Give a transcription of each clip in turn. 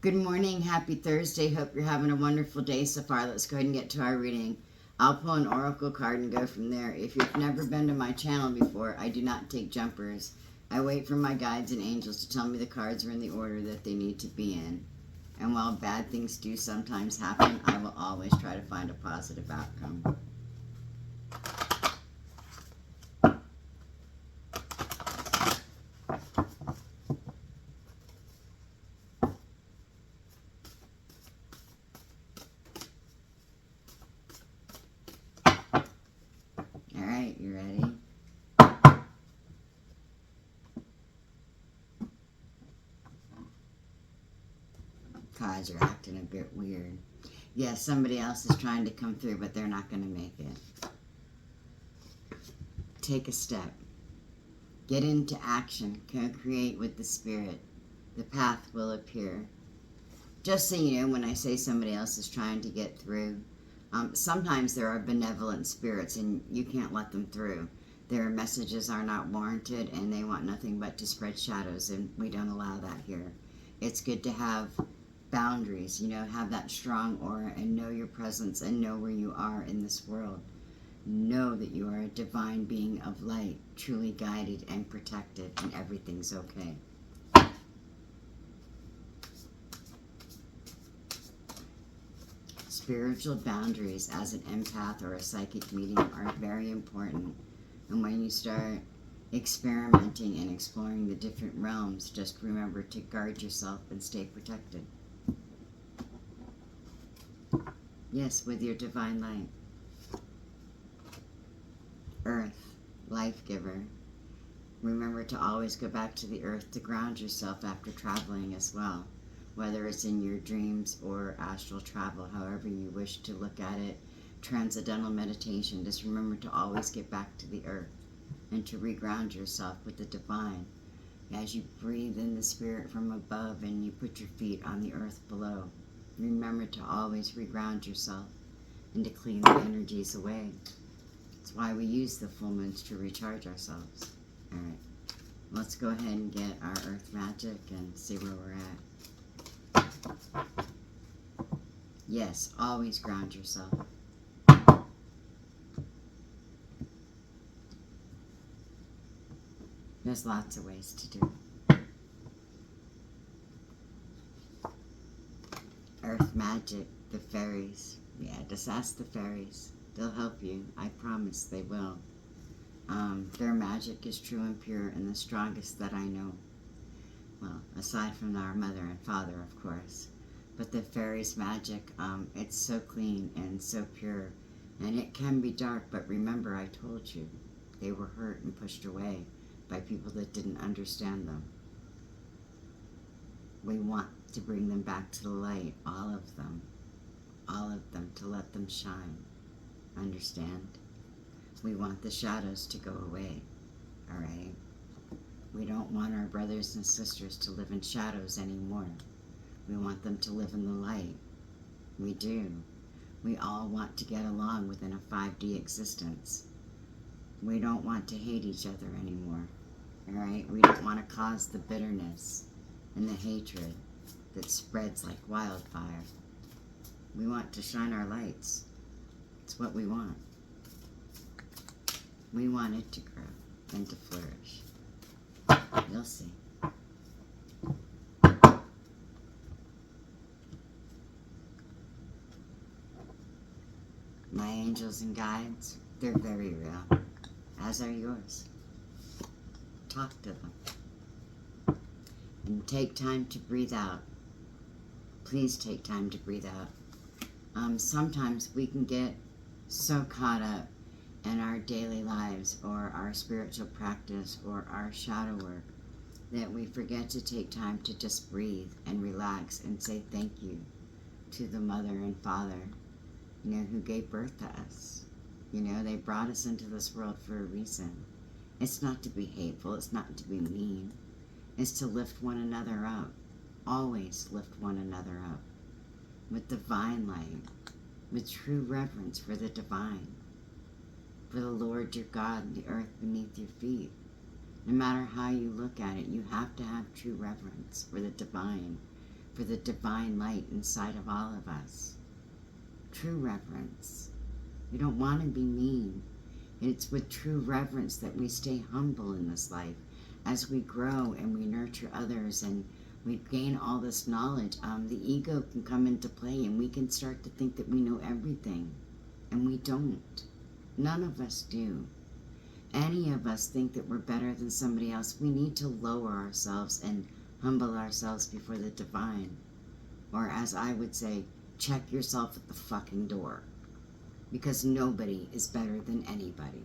Good morning, happy Thursday. Hope you're having a wonderful day so far. Let's go ahead and get to our reading. I'll pull an oracle card and go from there. If you've never been to my channel before, I do not take jumpers. I wait for my guides and angels to tell me the cards are in the order that they need to be in. And while bad things do sometimes happen, I will always try to find a positive outcome. Alright, you ready? Cards are acting a bit weird. Yes, somebody else is trying to come through, but they're not going to make it. Take a step. Get into action. Co-create with the spirit. The path will appear. Just so you know, when I say somebody else is trying to get through, sometimes there are benevolent spirits and you can't let them through. Their messages are not warranted and they want nothing but to spread shadows, and we don't allow that here. It's good to have boundaries, have that strong aura and know your presence and know where you are in this world. Know that you are a divine being of light, truly guided and protected, and everything's okay. Spiritual boundaries as an empath or a psychic medium are very important. And when you start experimenting and exploring the different realms, just remember to guard yourself and stay protected. Yes, with your divine light. Earth, life giver. Remember to always go back to the earth to ground yourself after traveling as well. Whether it's in your dreams or astral travel, however you wish to look at it, transcendental meditation, just remember to always get back to the earth and to reground yourself with the divine. As you breathe in the spirit from above and you put your feet on the earth below, remember to always reground yourself and to clean the energies away. That's why we use the full moons, to recharge ourselves. All right, let's go ahead and get our earth magic and see where we're at. Yes, always ground yourself. There's lots of ways to do it. Earth magic, the fairies. Yeah, just ask the fairies. They'll help you. I promise they will. Their magic is true and pure and the strongest that I know. Well, aside from our mother and father, of course. But the fairies' magic, it's so clean and so pure. And it can be dark, but remember I told you, they were hurt and pushed away by people that didn't understand them. We want to bring them back to the light, all of them, to let them shine. Understand? We want the shadows to go away, all right? We don't want our brothers and sisters to live in shadows anymore. We want them to live in the light. We do. We all want to get along within a 5D existence. We don't want to hate each other anymore. All right? We don't want to cause the bitterness and the hatred that spreads like wildfire. We want to shine our lights. It's what we want. We want it to grow and to flourish. You'll see. My angels and guides, they're very real, as are yours. Talk to them. And take time to breathe out. Please take time to breathe out. Sometimes we can get so caught up in our daily lives or our spiritual practice or our shadow work that we forget to take time to just breathe and relax and say thank you to the mother and father, who gave birth to us. They brought us into this world for a reason. It's not to be hateful, it's not to be mean. It's to lift one another up. Always lift one another up. With divine light, with true reverence for the divine, for the Lord your God and the earth beneath your feet. No matter how you look at it, you have to have true reverence for the divine, for the divine light inside of all of us. True reverence. We don't want to be mean. It's with true reverence that we stay humble in this life. As we grow and we nurture others and we gain all this knowledge, the ego can come into play and we can start to think that we know everything. And we don't. None of us do. Any of us think that we're better than somebody else. We need to lower ourselves and humble ourselves before the divine. Or as I would say, check yourself at the fucking door. Because nobody is better than anybody.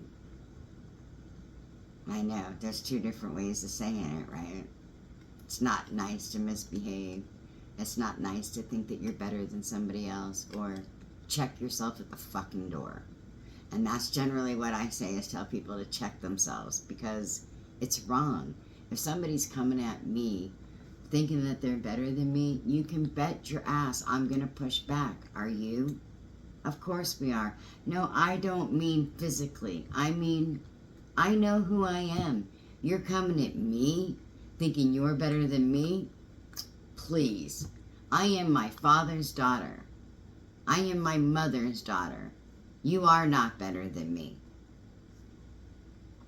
I know, there's two different ways of saying it, right? It's not nice to misbehave. It's not nice to think that you're better than somebody else. Or check yourself at the fucking door. And that's generally what I say, is tell people to check themselves, because it's wrong. If somebody's coming at me thinking that they're better than me, you can bet your ass I'm going to push back. Are you? Of course we are. No, I don't mean physically. I mean, I know who I am. You're coming at me thinking you're better than me? Please. I am my father's daughter. I am my mother's daughter. You are not better than me.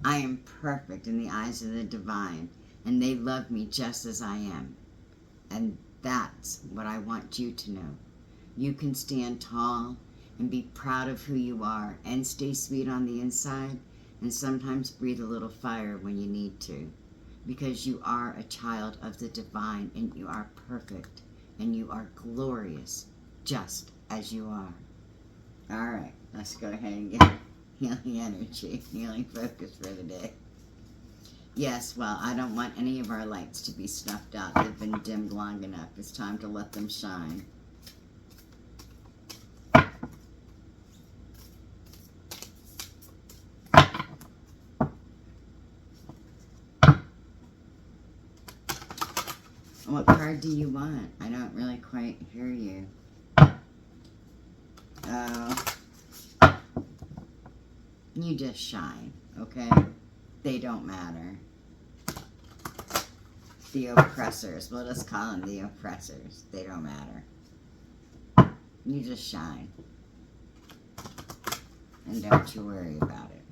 I am perfect in the eyes of the divine, and they love me just as I am. And that's what I want you to know. You can stand tall and be proud of who you are and stay sweet on the inside, and sometimes breathe a little fire when you need to, because you are a child of the divine, and you are perfect, and you are glorious just as you are. All right, let's go ahead and get healing energy, healing focus for the day. Yes, well, I don't want any of our lights to be snuffed out. They've been dimmed long enough. It's time to let them shine. What card do you want? I don't really quite hear you. Oh. You just shine, okay? They don't matter. The oppressors. We'll just call them the oppressors. They don't matter. You just shine. And don't you worry about it.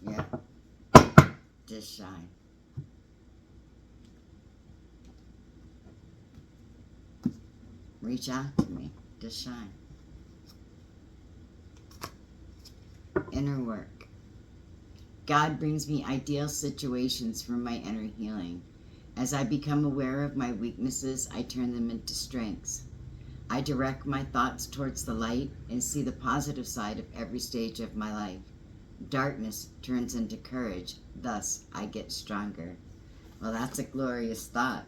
Yeah. Just shine. Reach out to me. Just shine. Inner work. God brings me ideal situations for my inner healing. As I become aware of my weaknesses, I turn them into strengths. I direct my thoughts towards the light and see the positive side of every stage of my life. Darkness turns into courage, thus I get stronger. Well, that's a glorious thought.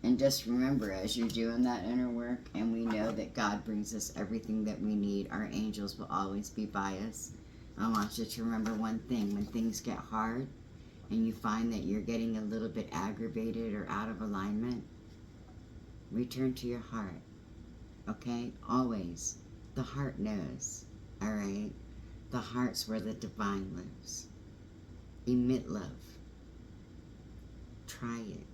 And just remember, as you're doing that inner work, and we know that God brings us everything that we need, our angels will always be by us. I want you to remember one thing. When things get hard and you find that you're getting a little bit aggravated or out of alignment, return to your heart, okay? Always. The heart knows, all right? The heart's where the divine lives. Emit love. Try it.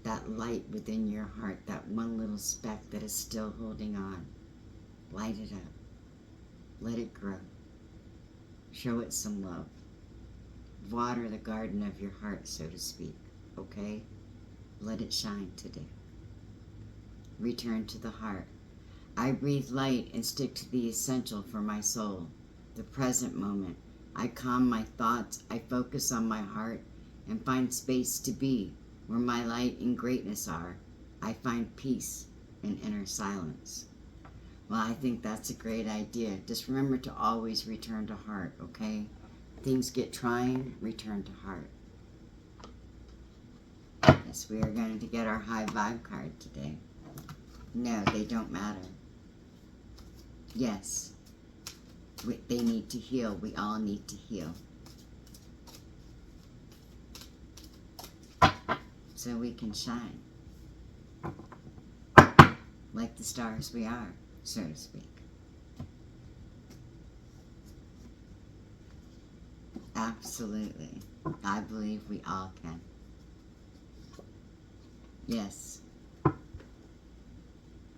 That light within your heart, that one little speck that is still holding on. Light it up. Let it grow. Show it some love. Water the garden of your heart, so to speak, okay? Let it shine today. Return to the heart. I breathe light and stick to the essential for my soul, the present moment. I calm my thoughts, I focus on my heart, and find space to be where my light and greatness are. I find peace in inner silence. Well, I think that's a great idea. Just remember to always return to heart, okay? Things get trying, return to heart. Yes, we are going to get our high vibe card today. No, they don't matter. Yes, they need to heal. We all need to heal. So we can shine. Like the stars we are, so to speak. Absolutely. I believe we all can. Yes.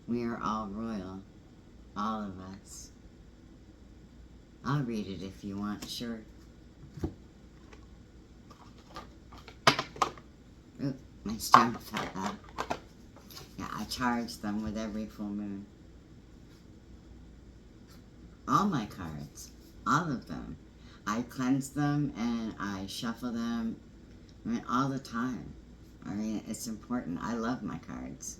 We are all royal. All of us. I'll read it if you want, sure. Oop, my stone fell out. Yeah, I charge them with every full moon. All my cards. All of them. I cleanse them and I shuffle them. I mean, all the time. I mean, it's important. I love my cards.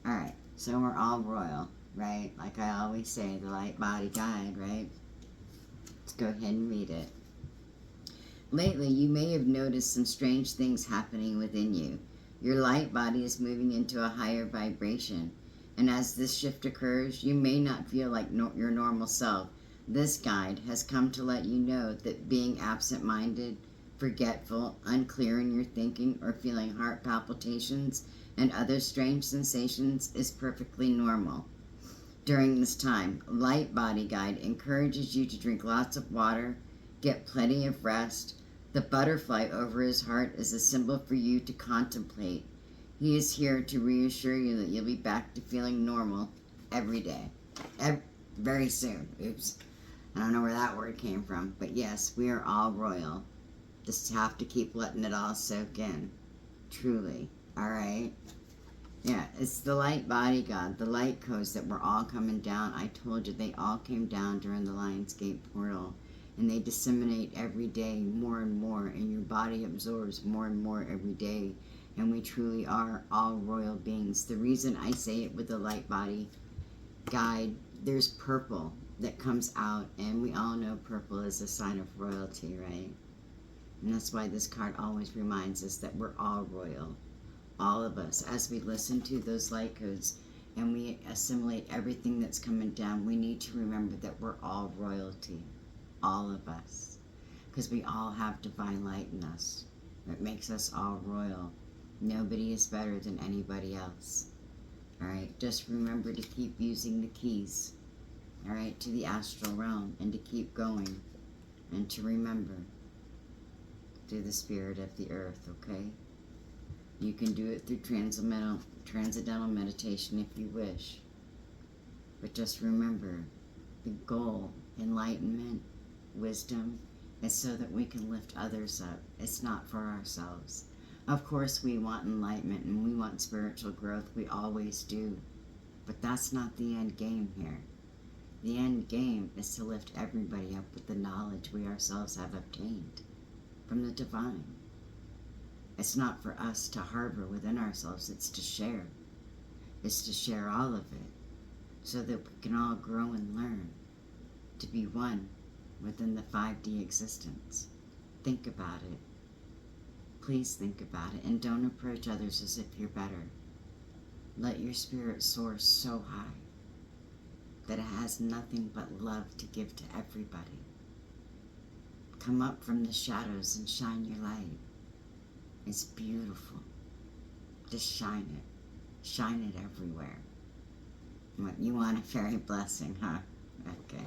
Alright, so we're all royal, right? Like I always say, the light body guide, right? Let's go ahead and read it. Lately, you may have noticed some strange things happening within you. Your light body is moving into a higher vibration. And as this shift occurs, you may not feel like your normal self. This guide has come to let you know that being absent-minded, forgetful, unclear in your thinking, or feeling heart palpitations and other strange sensations is perfectly normal. During this time, Light Body Guide encourages you to drink lots of water, get plenty of rest. The butterfly over his heart is a symbol for you to contemplate. He is here to reassure you that you'll be back to feeling normal every day. Very soon. Oops. I don't know where that word came from. But yes, we are all royal. Just have to keep letting it all soak in. Truly. Alright? Yeah, it's the light body god, the light codes that were all coming down. I told you they all came down during the Lionsgate portal. And they disseminate every day more and more. And your body absorbs more and more every day. And we truly are all royal beings. The reason I say it with the light body guide, there's purple that comes out. And we all know purple is a sign of royalty, right? And that's why this card always reminds us that we're all royal. All of us. As we listen to those light codes and we assimilate everything that's coming down, we need to remember that we're all royalty. All of us. Because we all have divine light in us. It makes us all royal. Nobody is better than anybody else. Alright, just remember to keep using the keys. Alright, to the astral realm. And to keep going. And to remember. Through the spirit of the earth, okay? You can do it through transcendental meditation if you wish. But just remember, the goal, enlightenment, wisdom, is so that we can lift others up. It's not for ourselves. Of course we want enlightenment and we want spiritual growth. We always do. But that's not the end game here. The end game is to lift everybody up with the knowledge we ourselves have obtained from the divine. It's not for us to harbor within ourselves. It's to share. It's to share all of it so that we can all grow and learn to be one within the 5D existence. Think about it. Please think about it, and don't approach others as if you're better. Let your spirit soar so high that it has nothing but love to give to everybody. Come up from the shadows and shine your light. It's beautiful. Just shine it. Shine it everywhere. What, you want a fairy blessing, huh? Okay.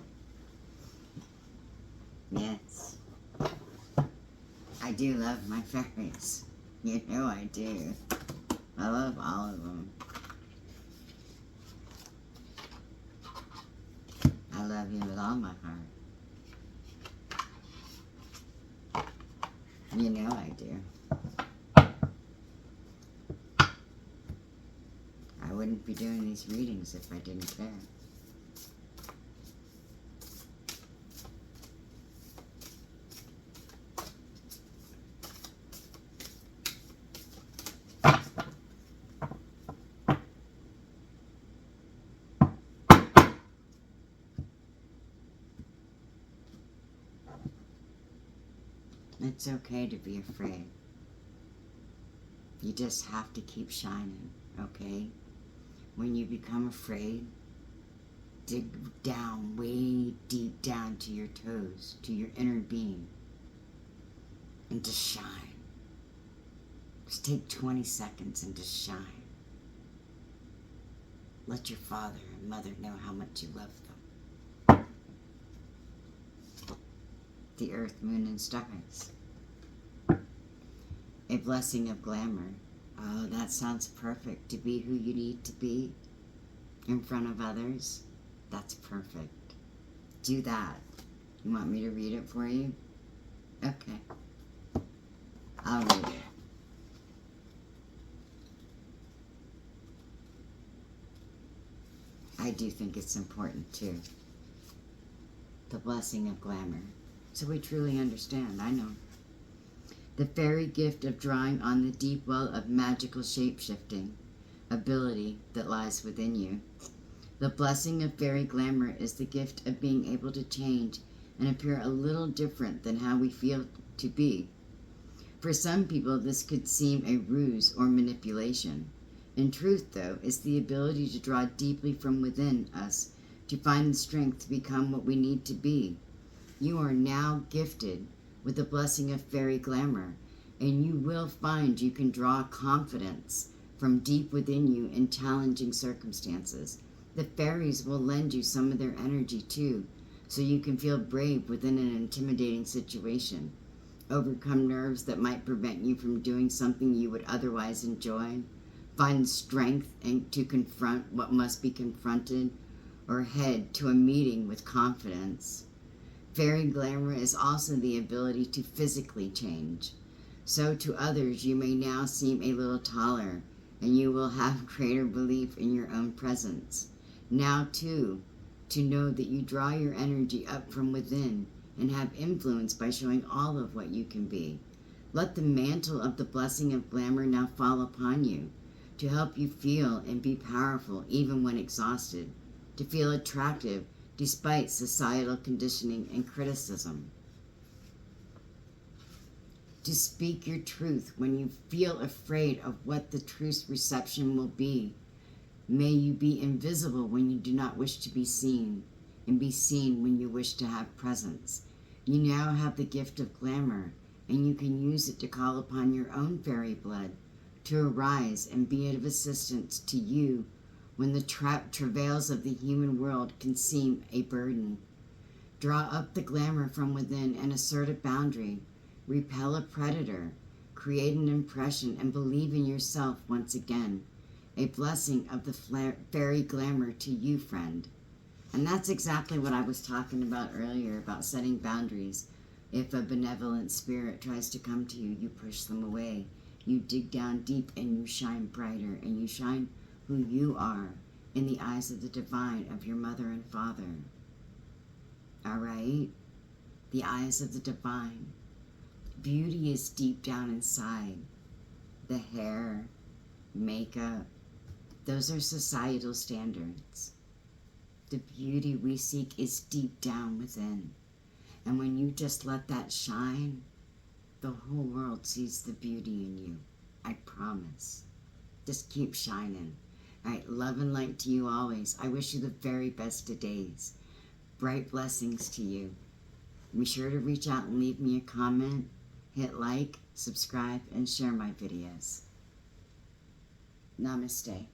Yes. I do love my fairies. You know I do. I love all of them. I love you with all my heart. You know I do. I wouldn't be doing these readings if I didn't care. It's okay to be afraid. You just have to keep shining, okay? When you become afraid, dig down, way deep down to your toes, to your inner being, and just shine. Just take 20 seconds and just shine. Let your father and mother know how much you love them. The earth, moon, and stars. A blessing of glamour. Oh, that sounds perfect. To be who you need to be in front of others. That's perfect. Do that. You want me to read it for you? Okay. I'll read it. I do think it's important too. The blessing of glamour. So we truly understand, I know. The fairy gift of drawing on the deep well of magical shape-shifting ability that lies within you. The blessing of fairy glamour is the gift of being able to change and appear a little different than how we feel to be. For some people, this could seem a ruse or manipulation. In truth, though, it's the ability to draw deeply from within us to find the strength to become what we need to be. You are now gifted with the blessing of fairy glamour, and you will find you can draw confidence from deep within you in challenging circumstances. The fairies will lend you some of their energy too, so you can feel brave within an intimidating situation, overcome nerves that might prevent you from doing something you would otherwise enjoy, find strength to confront what must be confronted, or head to a meeting with confidence. Fairy glamour is also the ability to physically change. So to others, you may now seem a little taller, and you will have greater belief in your own presence. Now, too, to know that you draw your energy up from within and have influence by showing all of what you can be. Let the mantle of the blessing of glamour now fall upon you, to help you feel and be powerful even when exhausted, to feel attractive despite societal conditioning and criticism, to speak your truth when you feel afraid of what the truth's reception will be. May you be invisible when you do not wish to be seen, and be seen when you wish to have presence. You now have the gift of glamour, and you can use it to call upon your own fairy blood to arise and be of assistance to you when the travails of the human world can seem a burden. Draw up the glamour from within and assert a boundary. Repel a predator. Create an impression and believe in yourself once again. A blessing of the fairy glamour to you, friend. And that's exactly what I was talking about earlier, about setting boundaries. If a benevolent spirit tries to come to you, you push them away. You dig down deep and you shine brighter, and you shine who you are in the eyes of the divine of your mother and father. All right? The eyes of the divine. Beauty is deep down inside. The hair, makeup, those are societal standards. The beauty we seek is deep down within. And when you just let that shine, the whole world sees the beauty in you. I promise. Just keep shining. All right, love and light to you always. I wish you the very best of days. Bright blessings to you. Be sure to reach out and leave me a comment. Hit like, subscribe, and share my videos. Namaste.